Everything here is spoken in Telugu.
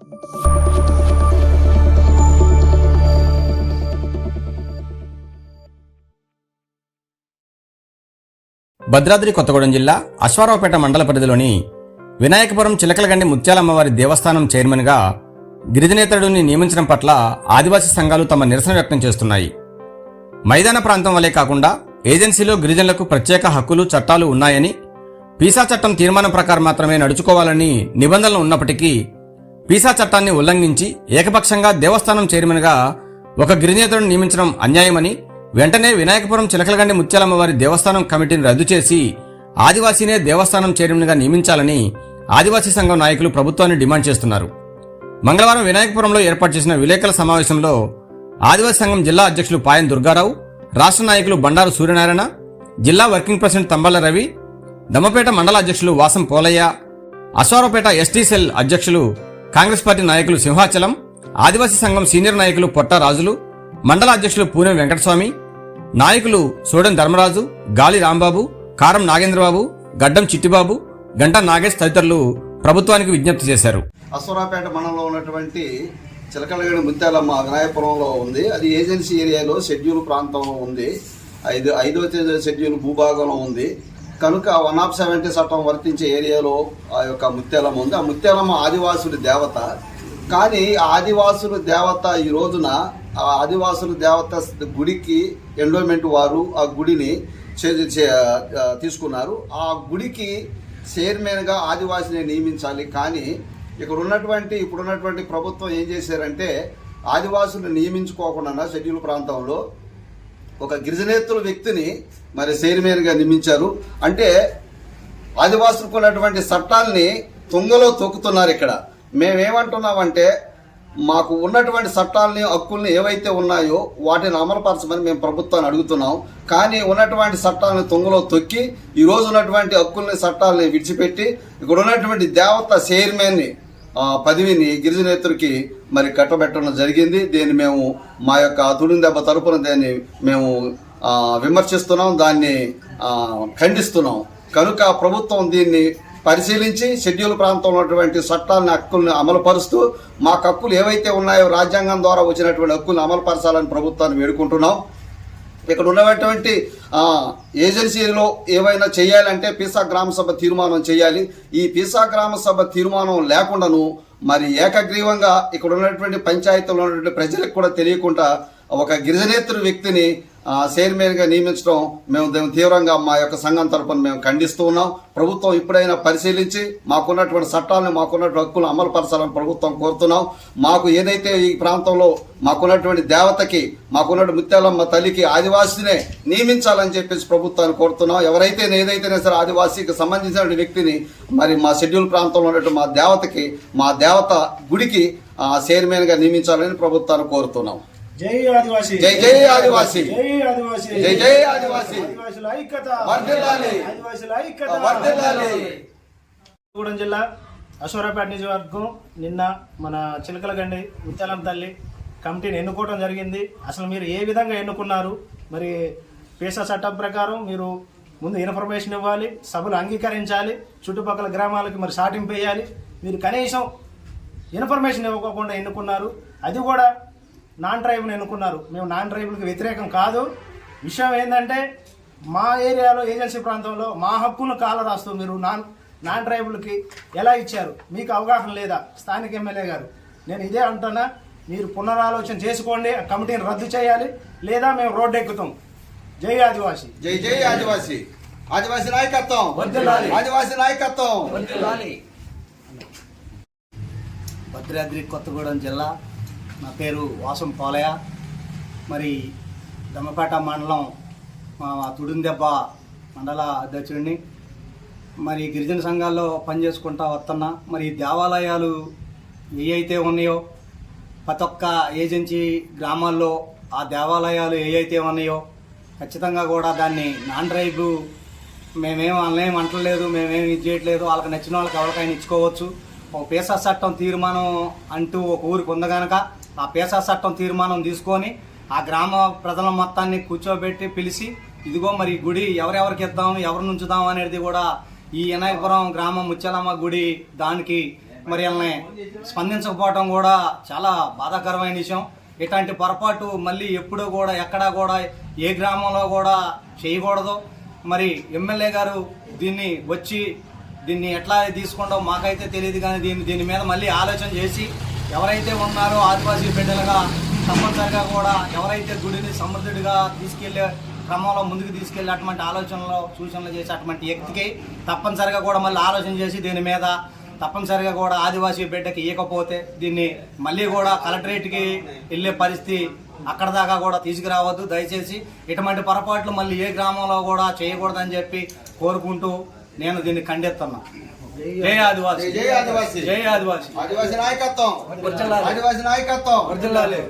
భద్రాద్రి కొత్తగూడెం జిల్లా అశ్వారావుపేట మండల పరిధిలోని వినాయకపురం చిలకలగండి ముత్యాలమ్మవారి దేవస్థానం చైర్మన్గా గిరిజనేతరుడిని నియమించడం పట్ల ఆదివాసీ సంఘాలు తమ నిరసన వ్యక్తం చేస్తున్నాయి. మైదాన ప్రాంతం వలె కాకుండా ఏజెన్సీలో గిరిజనులకు ప్రత్యేక హక్కులు చట్టాలు ఉన్నాయని, పీసా చట్టం తీర్మానం ప్రకారం మాత్రమే నడుచుకోవాలని నిబంధనలు ఉన్నప్పటికీ పీసా చట్టాన్ని ఉల్లంఘించి ఏకపక్షంగా దేవస్థానం చైర్మన్గా ఒక గిరిజనేతరుడిని నియమించడం అన్యాయమని, వెంటనే వినాయకపురం చిలకలగండి ముత్యాలమ్మవారి దేవస్థానం కమిటీని రద్దు చేసి ఆదివాసీనే దేవస్థానం చైర్మన్గా నియమించాలని ఆదివాసీ సంఘం నాయకులు ప్రభుత్వాన్ని డిమాండ్ చేస్తున్నారు. మంగళవారం వినాయకపురంలో ఏర్పాటు చేసిన విలేకరుల సమావేశంలో ఆదివాసీ సంఘం జిల్లా అధ్యక్షులు పాయం దుర్గారావు, రాష్ట్ర నాయకులు బండారు సూర్యనారాయణ, జిల్లా వర్కింగ్ ప్రెసిడెంట్ తంబాల రవి, దమ్మపేట మండల అధ్యక్షులు వాసం పోలయ్య, అశ్వారావుపేట ఎస్టీ సెల్ అధ్యక్షులు కాంగ్రెస్ పార్టీ నాయకులు సింహాచలం, ఆదివాసీ సంఘం సీనియర్ నాయకులు పొట్ట రాజులు, మండల అధ్యక్షులు పూనెం వెంకటస్వామి, నాయకులు సోడెం ధర్మరాజు, గాలి రాంబాబు, కారం నాగేంద్రబాబు, గడ్డం చిట్టిబాబు, గంటా నాగేష్ తదితరులు ప్రభుత్వానికి విజ్ఞప్తి చేశారు. అశ్వారావుపేట మండలంలో ఉన్నటువంటి చిలకలగండి ముత్యాలమ్మ వినాయకపురంలో ఉంది. అది ఏజెన్సీ ఏరియాలో షెడ్యూల్ ప్రాంతంలో ఉంది. ఐదవ షెడ్యూల్ భూభాగంలో ఉంది కనుక 170 చట్టం వర్తించే ఏరియాలో ఆ యొక్క ముత్యాలమ్మ ఉంది. ఆ ముత్యాలమ్మ ఆదివాసుల దేవత. కానీ ఆదివాసుల దేవత ఈ రోజున ఆ ఆదివాసుల దేవత గుడికి ఎండోమెంట్ వారు ఆ గుడిని తీసుకున్నారు. ఆ గుడికి చైర్మన్గా ఆదివాసిని నియమించాలి. కానీ ఇప్పుడున్నటువంటి ప్రభుత్వం ఏం చేశారంటే ఆదివాసులను నియమించుకోకుండా షెడ్యూల్ ప్రాంతంలో ఒక గిరిజనేతల వ్యక్తిని మరి చైర్మన్గా నియమించారు. అంటే ఆదివాసులకు ఉన్నటువంటి చట్టాలని తుంగలో తొక్కుతున్నారు. ఇక్కడ మేమేమంటున్నామంటే మాకు ఉన్నటువంటి చట్టాలని హక్కుల్ని ఏవైతే ఉన్నాయో వాటిని అమలుపరచమని మేము ప్రభుత్వాన్ని అడుగుతున్నాం. కానీ ఉన్నటువంటి చట్టాలను తుంగలో తొక్కి ఈ రోజు ఉన్నటువంటి హక్కుల్ని చట్టాలని విడిచిపెట్టి ఇక్కడ ఉన్నటువంటి దేవత చైర్మన్ని పదవిని గిరిజనేతరికి మరి కట్టబెట్టడం జరిగింది. దీన్ని మేము మా యొక్క తుడిందెబ్బ తరపున దాన్ని మేము విమర్శిస్తున్నాం, దాన్ని ఖండిస్తున్నాం. కనుక ప్రభుత్వం దీన్ని పరిశీలించి షెడ్యూల్ ప్రాంతంలో ఉన్నటువంటి చట్టాలను హక్కులను అమలుపరుస్తూ మాకు హక్కులు ఏవైతే ఉన్నాయో రాజ్యాంగం ద్వారా వచ్చినటువంటి హక్కులను అమలుపరచాలని ప్రభుత్వాన్ని వేడుకుంటున్నాం. ఇక్కడ ఉన్నటువంటి ఏజెన్సీలో ఏవైనా చేయాలంటే పీసా గ్రామ సభ తీర్మానం చేయాలి. ఈ పీసా గ్రామ సభ తీర్మానం లేకుండాను మరి ఏకగ్రీవంగా ఇక్కడ ఉన్నటువంటి పంచాయతీలో ఉన్నటువంటి ప్రజలకు కూడా తెలియకుండా ఒక గిరిజనేతర వ్యక్తిని చైర్మన్గా నియమించడం మేము తీవ్రంగా మా యొక్క సంఘం తరపున మేము ఖండిస్తూ ఉన్నాం. ప్రభుత్వం ఇప్పుడైనా పరిశీలించి మాకున్నటువంటి చట్టాలను మాకున్నటువంటి హక్కులను అమలుపరచాలని ప్రభుత్వం కోరుతున్నాం. మాకు ఏదైతే ఈ ప్రాంతంలో మాకున్నటువంటి దేవతకి మాకున్నటువంటి ముత్యాలమ్మ తల్లికి ఆదివాసినే నియమించాలని చెప్పేసి ప్రభుత్వాన్ని కోరుతున్నాం. ఏదైతేనే సరే ఆదివాసీకి సంబంధించిన వ్యక్తిని మరి మా షెడ్యూల్ ప్రాంతంలో ఉన్నటువంటి మా దేవత గుడికి చైర్మన్గా నియమించాలని ప్రభుత్వాన్ని కోరుతున్నాం. జై ఆదివాసీ, జై జై ఆదివాసీ, జై ఆదివాసీ, జై జై ఆదివాసీ, ఆదివాసుల ఐక్యత వర్ధిల్లాలి, ఆదివాసుల ఐక్యత వర్ధిల్లాలి. కొత్తగూడెం జిల్లా అశ్వారావుపేట నియోజకవర్గం నిన్న మన చిలకలగండి ముత్యాలమ్మ తల్లి కమిటీని ఎన్నుకోవడం జరిగింది. అసలు మీరు ఏ విధంగా ఎన్నుకున్నారు? మరి పీసా చట్టం ప్రకారం మీరు ముందు ఇన్ఫర్మేషన్ ఇవ్వాలి, సభలు అంగీకరించాలి, చుట్టుపక్కల గ్రామాలకి మరి సాటింపు వేయాలి. మీరు కనీసం ఇన్ఫర్మేషన్ ఇవ్వకుండా ఎన్నుకున్నారు. అది కూడా నాన్ ట్రైబుల్ ఎన్నుకున్నారు. మేము నాన్ ట్రైబుల్కి వ్యతిరేకం కాదు. విషయం ఏంటంటే మా ఏరియాలో ఏజెన్సీ ప్రాంతంలో మా హక్కులను కాలరాస్తూ మీరు నాన్ ట్రైబుల్కి ఎలా ఇచ్చారు? మీకు అవగాహన లేదా? స్థానిక ఎమ్మెల్యే గారు, నేను ఇదే అంటున్నా, మీరు పునరాలోచన చేసుకోండి. కమిటీని రద్దు చేయాలి లేదా మేము రోడ్డు ఎక్కుతాం. జై ఆదివాసీ, జై జై ఆదివాసీ, ఆదివాసీ నాయకత్వం వర్ధిల్లాలి, ఆదివాసీ నాయకత్వం వర్ధిల్లాలి. భద్రాద్రి కొత్తగూడెం జిల్లా, నా పేరు వాసం పోలయ్య. మరి దమ్మపేట మండలం మా తుడిందెబ్బ మండల అధ్యక్షుడిని. మరి గిరిజన సంఘాల్లో పనిచేసుకుంటా వస్తున్నా. మరి దేవాలయాలు ఏవైతే ఉన్నాయో ప్రతి ఒక్క ఏజెన్సీ గ్రామాల్లో ఆ దేవాలయాలు ఏవైతే ఉన్నాయో ఖచ్చితంగా కూడా దాన్ని నాన్ ట్రైబు మేమేం అంటలేదు, మేమేమి ఇది చేయట్లేదు. వాళ్ళకి నచ్చిన వాళ్ళకి ఎవరికైనా ఇచ్చుకోవచ్చు. ఒక పీసా చట్టం తీర్మానం అంటూ ఒక ఊరికి ఉంది కనుక ఆ పీసా చట్టం తీర్మానం తీసుకొని ఆ గ్రామ ప్రజల మొత్తాన్ని కూర్చోబెట్టి పిలిచి ఇదిగో మరి గుడి ఎవరెవరికి ఇద్దాం, ఎవరి నుంచుదాం అనేది కూడా ఈ వినాయకపురం గ్రామం ముత్యాలమ్మ గుడి దానికి మరి వీళ్ళని స్పందించకపోవడం కూడా చాలా బాధాకరమైన విషయం. ఇట్లాంటి పొరపాటు మళ్ళీ ఎప్పుడూ కూడా ఎక్కడా కూడా ఏ గ్రామంలో కూడా చేయకూడదు. మరి ఎమ్మెల్యే గారు దీన్ని ఎట్లా తీసుకుంటాం మాకైతే తెలియదు, కానీ దీని మీద మళ్ళీ ఆలోచన చేసి ఎవరైతే ఉన్నారో ఆదివాసీ బిడ్డలుగా తప్పనిసరిగా కూడా ఎవరైతే గుడిని సమృద్ధిగా తీసుకెళ్లే క్రమంలో ముందుకు తీసుకెళ్లి అటువంటి ఆలోచనలు సూచనలు చేసి అటువంటి వ్యక్తికి తప్పనిసరిగా కూడా మళ్ళీ ఆలోచన చేసి దీని మీద తప్పనిసరిగా కూడా ఆదివాసీ బిడ్డకి ఇవ్వకపోతే దీన్ని మళ్ళీ కూడా కలెక్టరేట్కి వెళ్ళే పరిస్థితి అక్కడ దాకా కూడా తీసుకురావద్దు. దయచేసి ఇటువంటి పొరపాట్లు మళ్ళీ ఏ గ్రామంలో కూడా చేయకూడదని చెప్పి కోరుకుంటూ నేను దీన్ని ఖండిస్తున్నా. జై ఆదివాసీ, జై ఆదివాసీ, జై ఆదివాసీ, ఆదివాసీ నాయకత్వం, వర్ధిల్లాలి. ఆదివాసీ నాయకత్వం వర్ధిల్లాలి.